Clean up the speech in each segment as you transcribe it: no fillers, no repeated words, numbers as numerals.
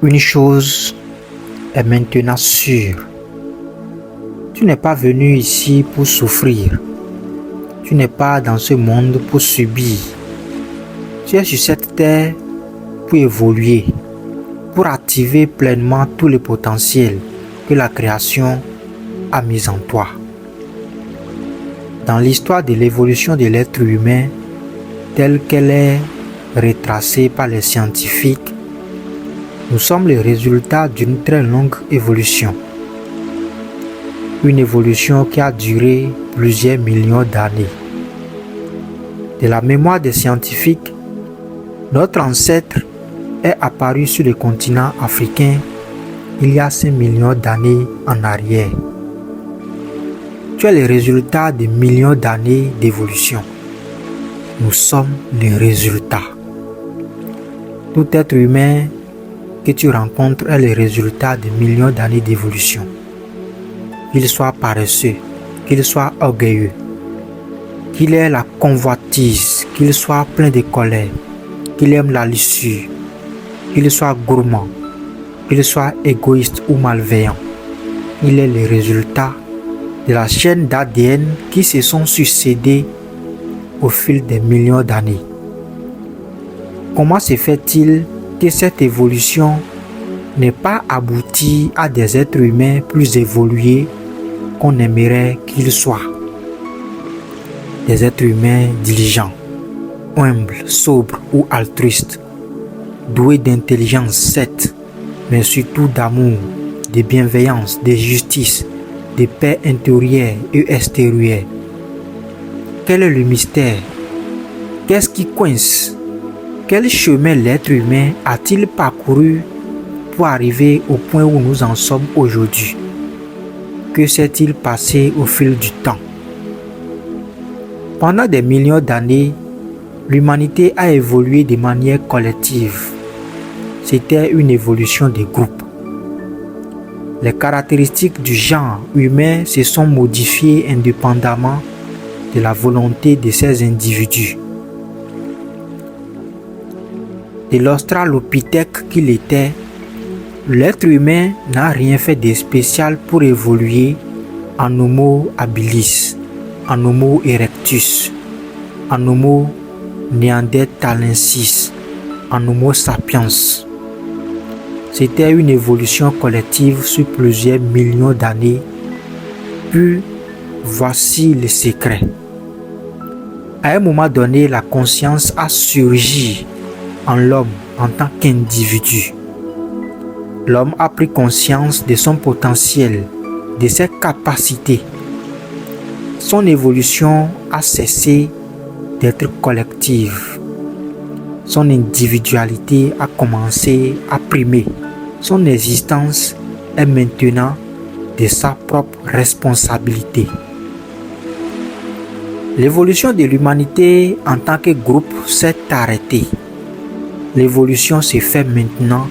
Une chose est maintenant sûre. Tu n'es pas venu ici pour souffrir. Tu n'es pas dans ce monde pour subir. Tu es sur cette terre pour évoluer, pour activer pleinement tout le potentiel que la création a mis en toi. Dans l'histoire de l'évolution de l'être humain, telle qu'elle est retracée par les scientifiques, nous sommes le résultat d'une très longue évolution. Une évolution qui a duré plusieurs millions d'années. De la mémoire des scientifiques, notre ancêtre est apparu sur le continent africain il y a 5 millions d'années en arrière. Tu es le résultat de millions d'années d'évolution. Nous sommes les résultats. Tout être humain que tu rencontres est le résultat de millions d'années d'évolution. Qu'il soit paresseux, qu'il soit orgueilleux, qu'il ait la convoitise, qu'il soit plein de colère, qu'il aime la luxure, qu'il soit gourmand, qu'il soit égoïste ou malveillant. Il est le résultat de la chaîne d'ADN qui se sont succédées au fil des millions d'années. Comment se fait-il que cette évolution n'ait pas abouti à des êtres humains plus évolués qu'on aimerait qu'ils soient? Des êtres humains diligents, humbles, sobres ou altruistes, doués d'intelligence, certes, mais surtout d'amour, de bienveillance, de justice, de paix intérieure et extérieure. Quel est le mystère? Qu'est-ce qui coince? Quel chemin l'être humain a-t-il parcouru pour arriver au point où nous en sommes aujourd'hui? Que s'est-il passé au fil du temps? Pendant des millions d'années, l'humanité a évolué de manière collective. C'était une évolution des groupes. Les caractéristiques du genre humain se sont modifiées indépendamment de la volonté de ces individus. De l'australopithèque qu'il était, l'être humain n'a rien fait de spécial pour évoluer en Homo habilis, en Homo erectus, en Homo neanderthalensis, en Homo sapiens. C'était une évolution collective sur plusieurs millions d'années. Puis, voici le secret. À un moment donné, la conscience a surgi en l'homme en tant qu'individu. L'homme a pris conscience de son potentiel, de ses capacités. Son évolution a cessé d'être collective. Son individualité a commencé à primer. Son existence est maintenant de sa propre responsabilité. L'évolution de l'humanité en tant que groupe s'est arrêtée. L'évolution se fait maintenant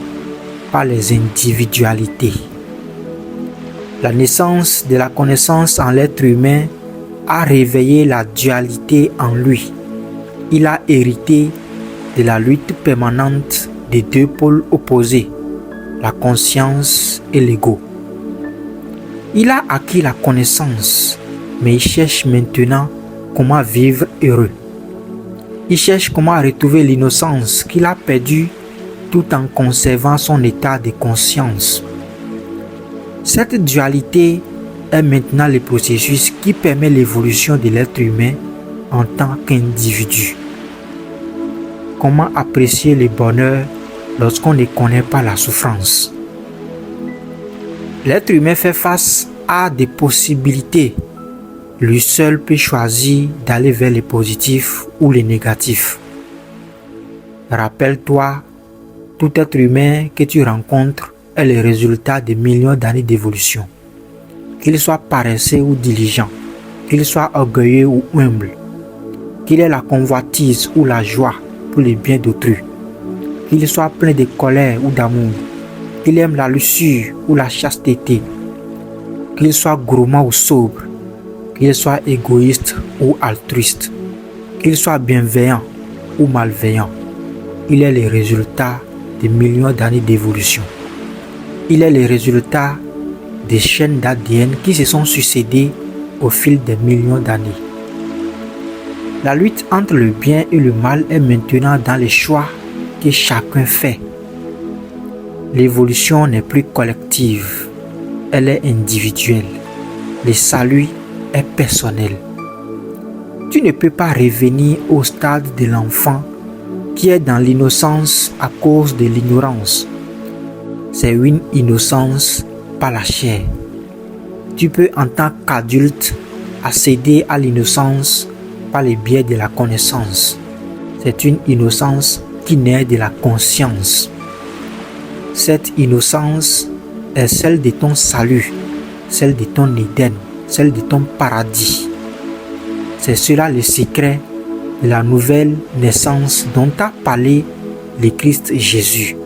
par les individualités. La naissance de la connaissance en l'être humain a réveillé la dualité en lui. Il a hérité de la lutte permanente des deux pôles opposés, la conscience et l'ego. Il a acquis la connaissance, mais il cherche maintenant comment vivre heureux. Il cherche comment retrouver l'innocence qu'il a perdue tout en conservant son état de conscience. Cette dualité est maintenant le processus qui permet l'évolution de l'être humain en tant qu'individu. Comment apprécier le bonheur lorsqu'on ne connaît pas la souffrance? L'être humain fait face à des possibilités. Lui seul peut choisir d'aller vers le positif ou le négatif. Rappelle-toi, tout être humain que tu rencontres est le résultat de millions d'années d'évolution. Qu'il soit paresseux ou diligent, qu'il soit orgueilleux ou humble, qu'il ait la convoitise ou la joie pour le bien d'autrui, qu'il soit plein de colère ou d'amour, qu'il aime la luxure ou la chasteté, qu'il soit gourmand ou sobre, qu'il soit égoïste ou altruiste, qu'il soit bienveillant ou malveillant. Il est le résultat de millions d'années d'évolution. Il est le résultat des chaînes d'ADN qui se sont succédées au fil des millions d'années. La lutte entre le bien et le mal est maintenant dans les choix que chacun fait. L'évolution n'est plus collective, elle est individuelle. Le salut est personnel. Tu ne peux pas revenir au stade de l'enfant qui est dans l'innocence à cause de l'ignorance. C'est une innocence par la chair. Tu peux en tant qu'adulte accéder à l'innocence par le biais de la connaissance. C'est une innocence qui naît de la conscience. Cette innocence est celle de ton salut, celle de ton Éden, celle de ton paradis. C'est cela le secret de la nouvelle naissance dont a parlé le Christ Jésus.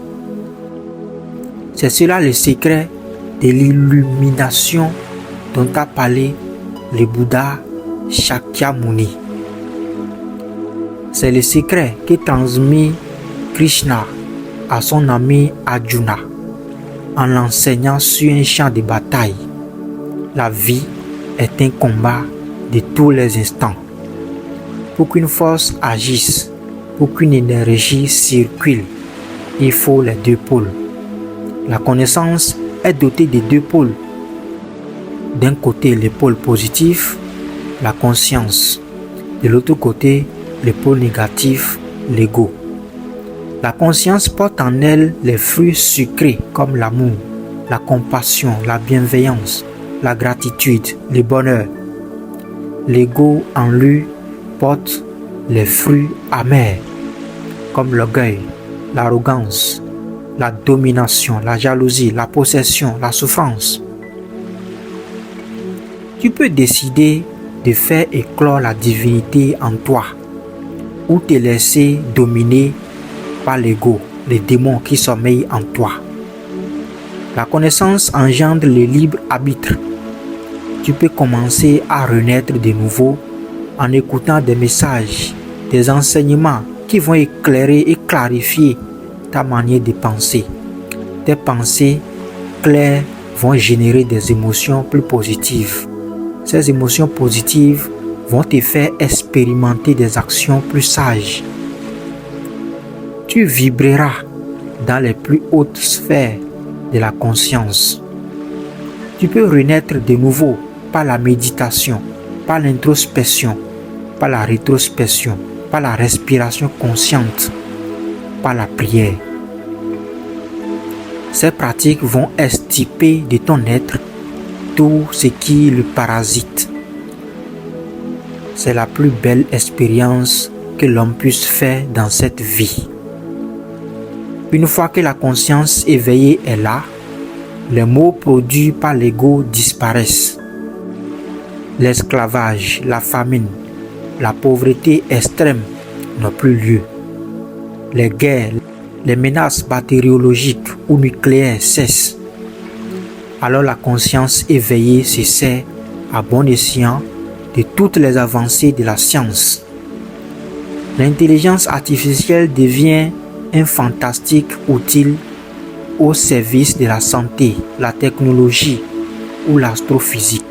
C'est cela le secret de l'illumination dont a parlé le Bouddha Shakyamuni. C'est le secret que transmet Krishna à son ami Arjuna en l'enseignant sur un champ de bataille. La vie est un combat de tous les instants. Pour qu'une force agisse, pour qu'une énergie circule, il faut les deux pôles. La connaissance est dotée de deux pôles. D'un côté, le pôle positif, la conscience. De l'autre côté, le pôle négatif, l'ego. La conscience porte en elle les fruits sucrés comme l'amour, la compassion, la bienveillance, la gratitude, le bonheur. L'ego en lui porte les fruits amers comme l'orgueil, l'arrogance, la domination, la jalousie, la possession, la souffrance. Tu peux décider de faire éclore la divinité en toi ou te laisser dominer par l'ego, les démons qui sommeillent en toi. La connaissance engendre le libre arbitre. Tu peux commencer à renaître de nouveau en écoutant des messages, des enseignements qui vont éclairer et clarifier ta manière de penser. Tes pensées claires vont générer des émotions plus positives. Ces émotions positives vont te faire expérimenter des actions plus sages. Tu vibreras dans les plus hautes sphères de la conscience. Tu peux renaître de nouveau par la méditation, par l'introspection, par la rétrospection, par la respiration consciente, par la prière. Ces pratiques vont extirper de ton être tout ce qui le parasite. C'est la plus belle expérience que l'homme puisse faire dans cette vie. Une fois que la conscience éveillée est là, les maux produits par l'ego disparaissent. L'esclavage, la famine, la pauvreté extrême n'ont plus lieu. Les guerres, les menaces bactériologiques ou nucléaires cessent. Alors la conscience éveillée se sert à bon escient de toutes les avancées de la science. L'intelligence artificielle devient un fantastique outil au service de la santé, la technologie ou l'astrophysique.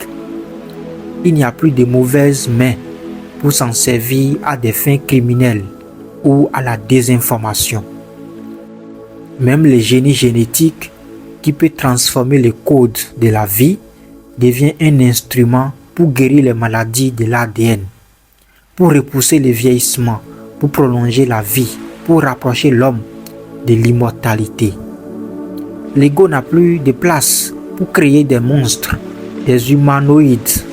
Il n'y a plus de mauvaises mains pour s'en servir à des fins criminelles ou à la désinformation. Même le génie génétique qui peut transformer le code de la vie devient un instrument pour guérir les maladies de l'ADN, pour repousser le vieillissement, pour prolonger la vie, pour rapprocher l'homme de l'immortalité. L'ego n'a plus de place pour créer des monstres, des humanoïdes.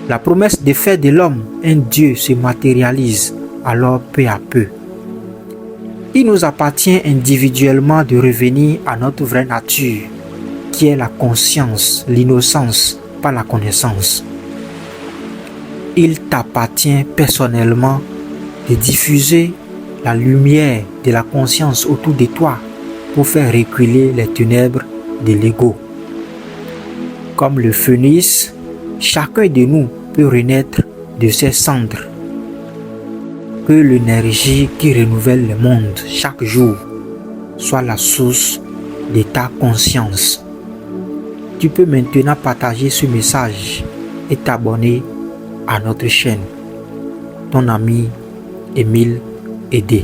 La promesse de faire de l'homme un Dieu se matérialise alors peu à peu. Il nous appartient individuellement de revenir à notre vraie nature, qui est la conscience, l'innocence par la connaissance. Il t'appartient personnellement de diffuser la lumière de la conscience autour de toi pour faire reculer les ténèbres de l'ego. Comme le phénix, chacun de nous peut renaître de ses cendres. Que l'énergie qui renouvelle le monde chaque jour soit la source de ta conscience. tu peux maintenant partager ce message et t'abonner à notre chaîne. Ton ami Émile Aidé.